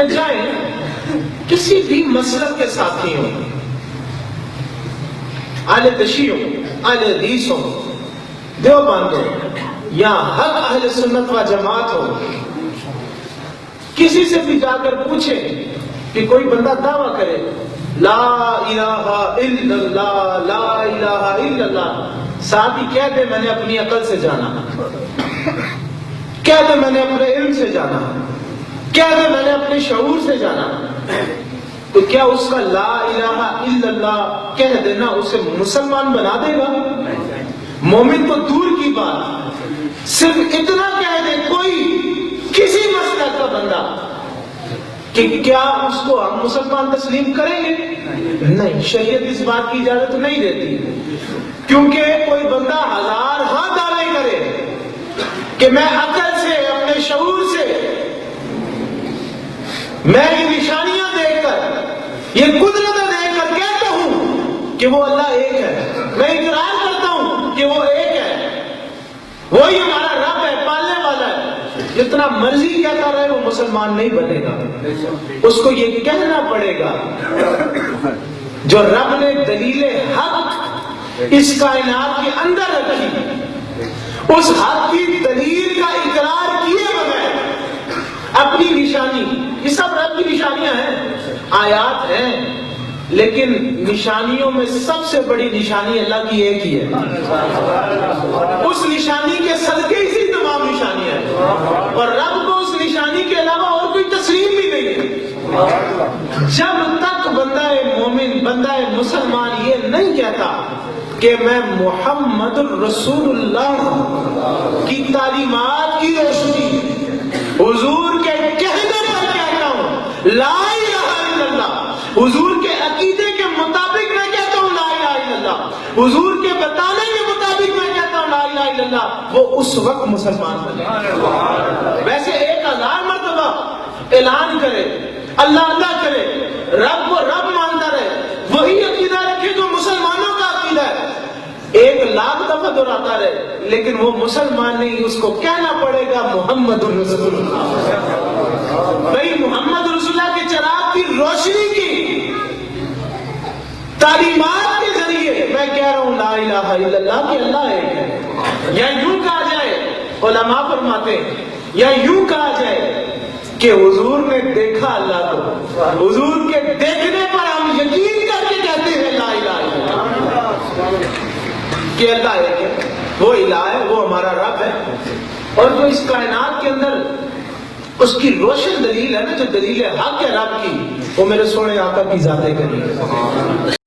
میں جائیں، کسی بھی مسلک کے ساتھی ہوں، اہل تشیع ہوں، اہل حدیث ہوں، دیوبند ہو یا حق اہل سنت و جماعت ہو، کسی سے بھی جا کر پوچھیں کہ کوئی بندہ دعویٰ کرے لا الہ الا اللہ، لا الہ الا اللہ، ساتھ ہی کہہ دے میں نے اپنی عقل سے جانا، کہہ دے میں نے اپنے علم سے جانا، کہہ دے میں نے اپنے شعور سے جانا، تو کیا اس کا لا الہ الا اللہ کہہ دینا اسے مسلمان بنا دے گا؟ مومن تو دور کی بات، صرف اتنا کہہ دے کوئی کسی مسلک کا بندہ کہ کیا اس کو ہم مسلمان تسلیم کریں گے؟ نہیں، شریعت اس بات کی اجازت نہیں دیتی، کیونکہ کوئی بندہ ہزار دعوے کرے کہ میں عقل سے، اپنے شعور سے، میں یہ نشانیاں دیکھ کر، یہ قدرتیں دیکھ کر کہتا ہوں کہ وہ اللہ ایک ہے، میں اقرار کرتا ہوں کہ وہ ایک ہے، وہی ہمارا رب ہے، پالنے والا ہے، جتنا مرضی کہتا رہے وہ مسلمان نہیں بنے گا، اس کو یہ کہنا پڑے گا جو رب نے دلیل حق اس کائنات کے اندر رکھی، اس حق کی دلیل کا اقرار کیے بغیر اپنی نشانی، یہ سب رب کی نشانیاں ہیں، آیات ہیں، لیکن نشانیوں میں سب سے بڑی نشانی اللہ کی ایک ہی ہے، اس نشانی کے صدقے ہی تمام نشانیاں ہیں، اور رب کو اس نشانی کے علاوہ اور کوئی تسلیم بھی نہیں ہے۔ جب تک بندہ مومن، بندہ مسلمان یہ نہیں کہتا کہ میں محمد الرسول اللہ کی تعلیمات کی روشنی، حضور کے کہنے پر کہتا ہوں لا الہ الا اللہ، حضور کے عقیدے کے مطابق میں کہتا ہوں لا الہ الا اللہ، حضور کے بتانے کے مطابق میں کہتا ہوں لا الہ الا اللہ، وہ اس وقت مسلمان بنے۔ ویسے 1000 مرتبہ اعلان کرے، اللہ اللہ کرے، رب کو رب مانتا رہے، وہی عقیدہ رکھے جو مسلمانوں کا عقیدہ ہے، 1,00,000 دفعہ دہراتا رہے، لیکن وہ مسلمان نہیں، اس کو کہنا پڑے گا محمد رسول اللہ۔ بھائی محمد رسول اللہ کے چراغ کی روشنی کی تعلیمات کے ذریعے میں کہہ رہا ہوں لا الہ الا اللہ کہ اللہ ایک ہے، یا یوں کہا جائے، علماء فرماتے ہیں، یا یوں کہا جائے کہ حضور نے دیکھا اللہ کو، حضور کے دیکھنے پر ہم یقین کر کے کہتے ہیں لا الہ الا اللہ کہ اللہ ایک ہے، وہ الہ ہے، وہ ہمارا رب ہے، اور جو اس کائنات کے اندر اس کی روشن دلیل ہے نا، جو دلیل حق ہے رب کی، وہ میرے سونے آقا کی ذات کریم ہے۔